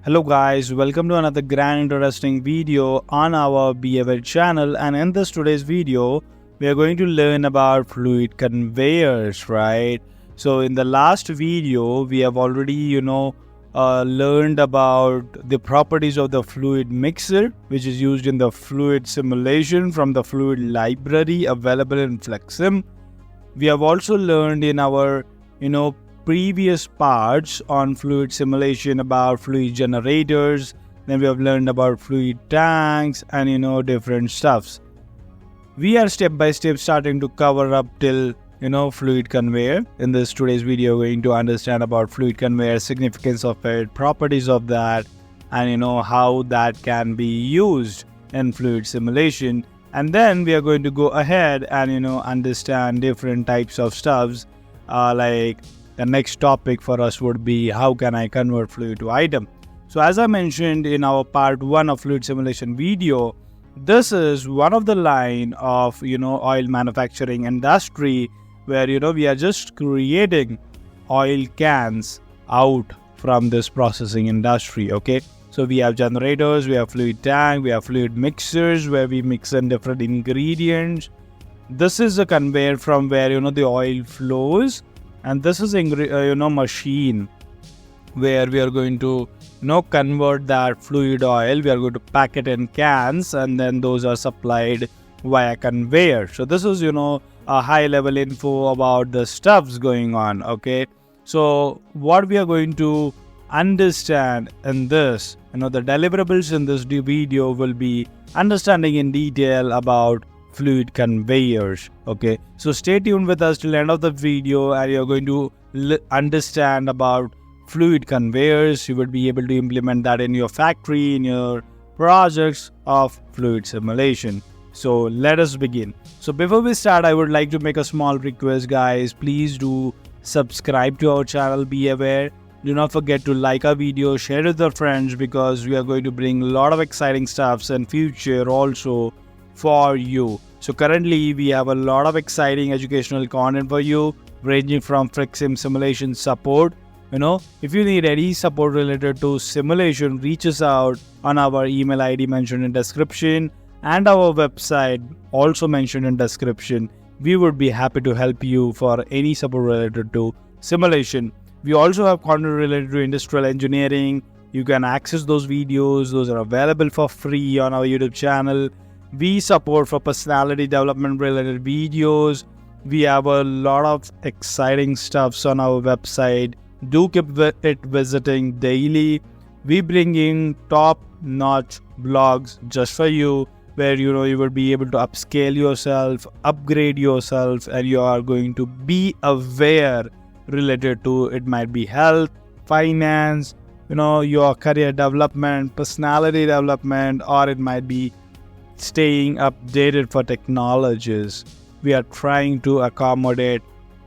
Hello guys, welcome to another grand interesting video on our Behavior channel, and in this today's video we are going to learn about fluid conveyors, right? So in the last video we have already learned about the properties of the fluid mixer, which is used in the fluid simulation from the fluid library available in Flexsim. We have also learned in our previous parts on fluid simulation about fluid generators. Then we have learned about fluid tanks and different stuffs. We are step by step starting to cover up till fluid conveyor. In this today's video, we're going to understand about fluid conveyor, significance of it, properties of that, and how that can be used in fluid simulation. And then we are going to go ahead and understand different types of stuffs. Like the next topic for us would be how can I convert fluid to item. So as I mentioned in our part 1 of fluid simulation video, this is one of the line of oil manufacturing industry where we are just creating oil cans out from this processing industry. Okay, so we have generators, we have fluid tank, we have fluid mixers where we mix in different ingredients. This is a conveyor from where the oil flows. And this is a machine where we are going to convert that fluid oil. We are going to pack it in cans, and then those are supplied via conveyor. So this is a high level info about the stuffs going on. Okay, so what we are going to understand in this, the deliverables in this video will be understanding in detail about fluid conveyors. Okay, so stay tuned with us till the end of the video and you're going to understand about fluid conveyors. You would be able to implement that in your factory, in your projects of fluid simulation. So let us begin. So before we start, I would like to make a small request, guys. Please do subscribe to our channel, Be Aware. Do not forget to like our video, share it with your friends, because we are going to bring a lot of exciting stuffs in future also for you. So currently we have a lot of exciting educational content for you, ranging from Flexsim simulation support. If you need any support related to simulation, reach us out on our email ID mentioned in description and our website also mentioned in description. We would be happy to help you for any support related to simulation. We also have content related to industrial engineering. You can access those videos. Those are available for free on our YouTube channel. We support for personality development related videos. We have a lot of exciting stuffs on our website. Do keep it visiting daily. We bring in top-notch blogs just for you, where you will be able to upscale yourself, upgrade yourself, and you are going to be aware related to it might be health, finance, your career development, personality development, or it might be staying updated for technologies. We are trying to accommodate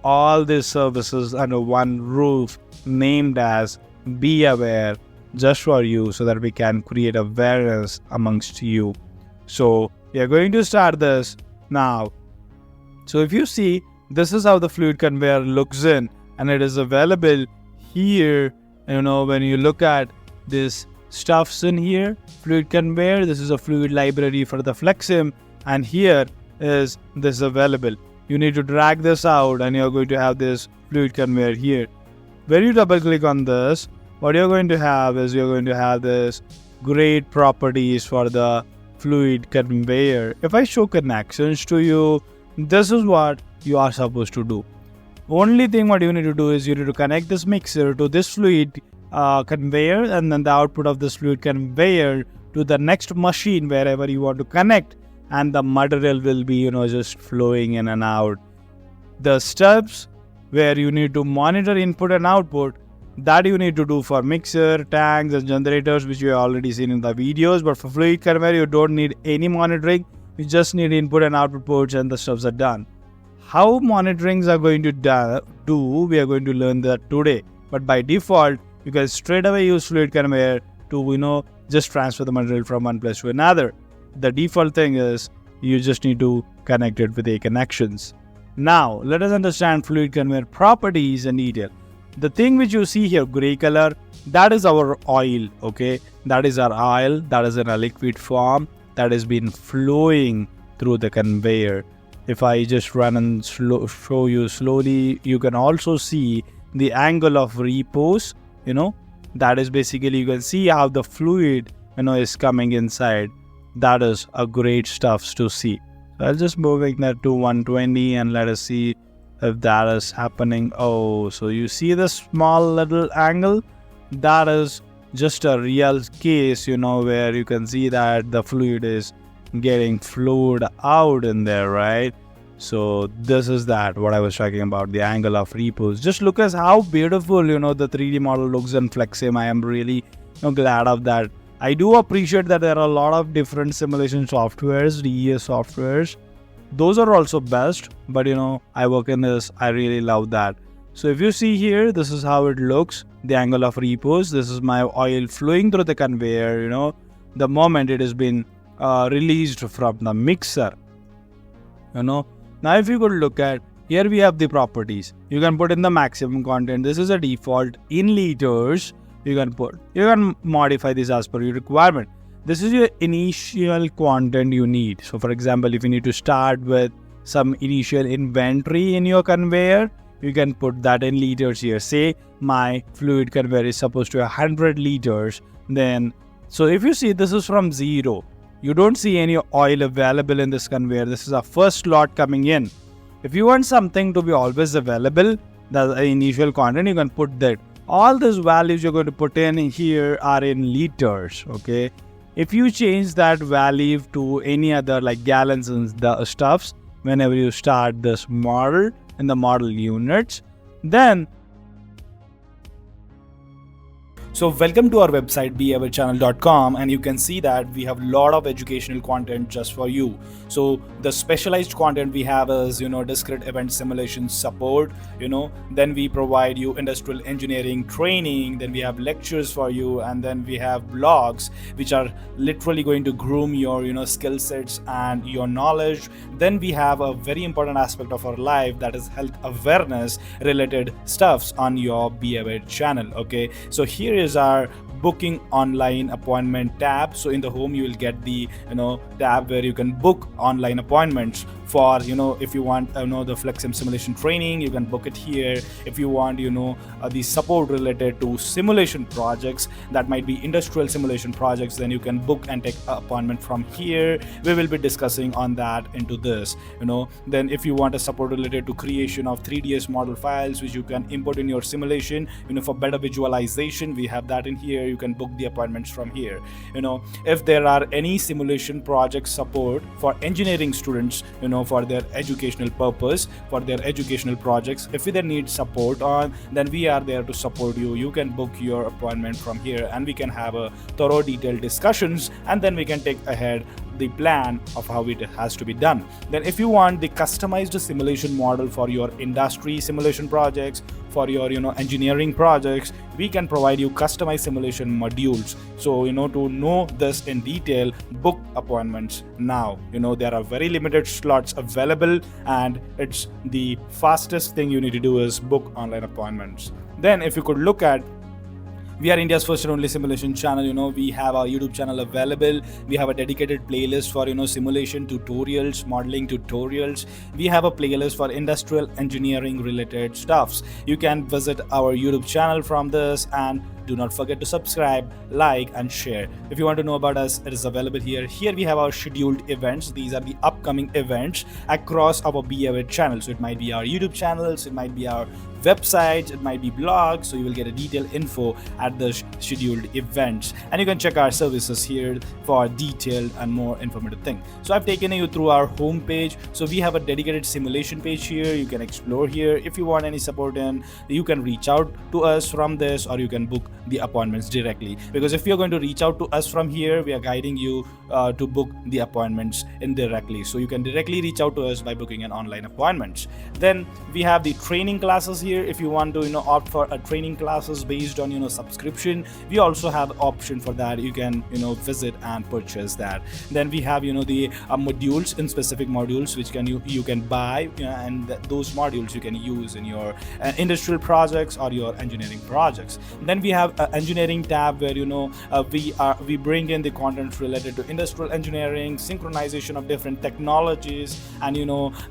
all these services under one roof named as Be Aware, just for you, so that we can create awareness amongst you. So we are going to start this now. So if you see, this is how the fluid conveyor looks in, and it is available here. When you look at this stuffs in here, fluid conveyor, this is a fluid library for the Flexsim, and here is this available. You need to drag this out and you're going to have this fluid conveyor here. When you double click on this, what you're going to have is you're going to have this great properties for the fluid conveyor. If I show connections to you, this is what you are supposed to do. Only thing what you need to do is you need to connect this mixer to this fluid conveyor, and then the output of this fluid conveyor to the next machine wherever you want to connect, and the material will be just flowing in and out. The steps where you need to monitor input and output, that you need to do for mixer, tanks and generators, which you have already seen in the videos. But for fluid conveyor, you don't need any monitoring. You just need input and output ports, and the steps are done. How monitorings are going to do, we are going to learn that today. But by default, you can straight away use fluid conveyor to just transfer the material from one place to another. The default thing is you just need to connect it with A connections. Now let us understand fluid conveyor properties in detail. the thing which you see here, gray color, that is our oil, okay? That is our oil, that is in a liquid form, that has been flowing through the conveyor. If I just run and show you slowly, you can also see the angle of repose, that is basically, you can see how the fluid, is coming inside. That is a great stuff to see. So I'll just moving that to 120 and let us see if that is happening. Oh, so you see the small little angle? That is just a real case, where you can see that the fluid is getting flowed out in there, right? So this is what I was talking about, the angle of repose. Just look at how beautiful, the 3D model looks in Flexsim. I am really glad of that. I do appreciate that there are a lot of different simulation softwares, DES softwares. Those are also best, but I work in this. I really love that. So if you see here, this is how it looks, the angle of repose. This is my oil flowing through the conveyor, the moment it has been released from the mixer. Now if you could look at, here we have the properties. You can put in the maximum content. This is a default in liters. You can modify this as per your requirement. This is your initial content you need. So for example, if you need to start with some initial inventory in your conveyor, you can put that in liters here. Say my fluid conveyor is supposed to have 100 liters. So if you see, this is from 0. You don't see any oil available in this conveyor. This is a first lot coming in. If you want something to be always available, the initial content, you can put that. All these values you're going to put in here are in liters, okay? If you change that value to any other like gallons and the stuffs, whenever you start this model in the model units, then so welcome to our website behaviorchannel.com, and you can see that we have a lot of educational content just for you. So the specialized content we have is discrete event simulation support, then we provide you industrial engineering training, then we have lectures for you, and then we have blogs which are literally going to groom your skill sets and your knowledge. Then we have a very important aspect of our life, that is health awareness related stuffs on your behavior channel. Okay, so here is our booking online appointment tab. So in the home you will get the tab where you can book online appointments for if you want the Flexsim simulation training, you can book it here. If you want the support related to simulation projects, that might be industrial simulation projects, then you can book and take an appointment from here. We will be discussing on that into this. Then if you want a support related to creation of 3ds model files which you can import in your simulation for better visualization, we have that in here. You can book the appointments from here. If there are any simulation project support for engineering students for their educational purpose, for their educational projects, if they need support on, then we are there to support you. You can book your appointment from here, and we can have a thorough detailed discussions, and then we can take ahead the plan of how it has to be done. Then if you want the customized simulation model for your industry simulation projects, for your engineering projects, we can provide you customized simulation modules. So to know this in detail, book appointments now. There are very limited slots available, and it's the fastest thing you need to do is book online appointments. Then if you could look at, we are India's first and only simulation channel. We have our YouTube channel available. We have a dedicated playlist for simulation tutorials, modeling tutorials. We have a playlist for industrial engineering related stuffs. You can visit our YouTube channel from this, and do not forget to subscribe, like, and share. If you want to know about us, it is available here. Here we have our scheduled events. These are the upcoming events across our behavior channel. So it might be our YouTube channels, it might be our websites, it might be blogs. So you will get a detailed info at the scheduled events, and you can check our services here for detailed and more informative thing. So I've taken you through our home page. So we have a dedicated simulation page here. You can explore here. If you want any support in, you can reach out to us from this, or you can book the appointments directly. Because if you're going to reach out to us from here, we are guiding you to book the appointments indirectly. So you can directly reach out to us by booking an online appointment. Then we have the training classes here. If you want to opt for a training classes based on subscription, we also have option for that. You can visit and purchase that. Then we have the modules, in specific modules which you can buy, and those modules you can use in your industrial projects or your engineering projects. Then we have an engineering tab where we bring in the content related to industrial engineering, synchronization of different technologies, and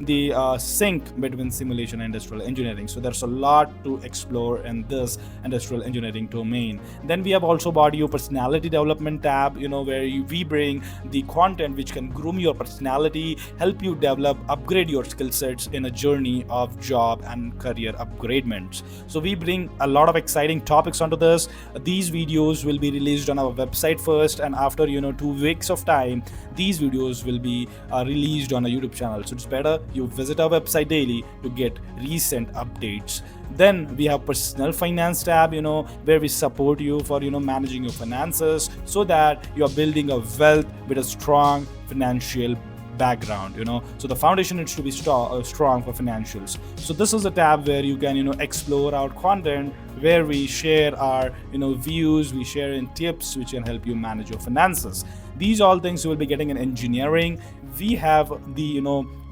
the sync between simulation and industrial engineering. So there's a lot to explore in this industrial engineering domain. Then we have also bought you personality development tab, where we bring the content which can groom your personality, help you develop, upgrade your skill sets in a journey of job and career upgradements. So we bring a lot of exciting topics onto this. These videos will be released on our website first, and after 2 weeks of time, these videos will be released on a YouTube channel. So it's better you visit our website daily to get recent updates. Then we have personal finance tab, where we support you for managing your finances, so that you are building a wealth with a strong financial background. So the foundation needs to be strong for financials. So this is a tab where you can explore our content, where we share our views, we share in tips which can help you manage your finances. These all things you will be getting in engineering. We have the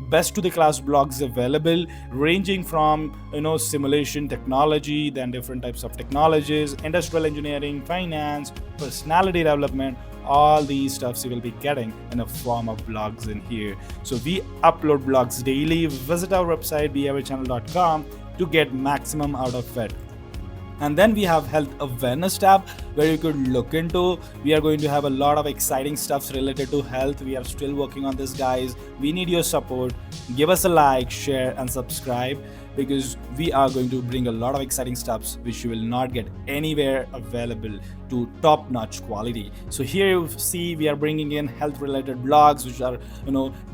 best to the class blogs available, ranging from simulation technology, then different types of technologies, industrial engineering, finance, personality development. All these stuffs you will be getting in a form of blogs in here. So we upload blogs daily. Visit our website behaviorchannel.com to get maximum out of it. And then we have health awareness tab, where you could look into. We are going to have a lot of exciting stuffs related to health. We are still working on this, guys. We need your support. Give us a like, share, and subscribe, because we are going to bring a lot of exciting stuffs which you will not get anywhere available to top-notch quality. So here you see we are bringing in health related blogs which are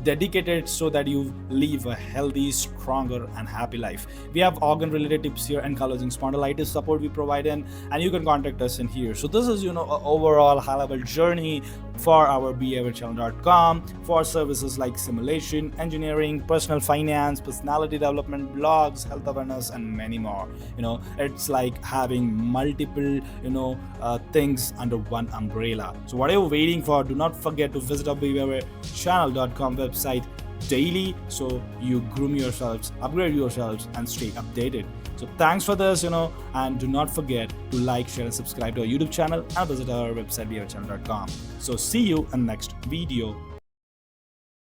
dedicated so that you live a healthy, stronger, and happy life. We have organ related tips here, ankylosing spondylitis support we provide in, and you can contact us in here. So this is an overall high level journey for our behaviorchannel.com for services like simulation, engineering, personal finance, personality development, blogs, health awareness, and many more. It's like having multiple things under one umbrella. So what are you waiting for? Do not forget to visit our behaviorchannel.com website daily, so you groom yourselves, upgrade yourselves, and stay updated. So thanks for this, and do not forget to like, share, and subscribe to our YouTube channel, and visit our website behaviorchannel.com. So see you in the next video.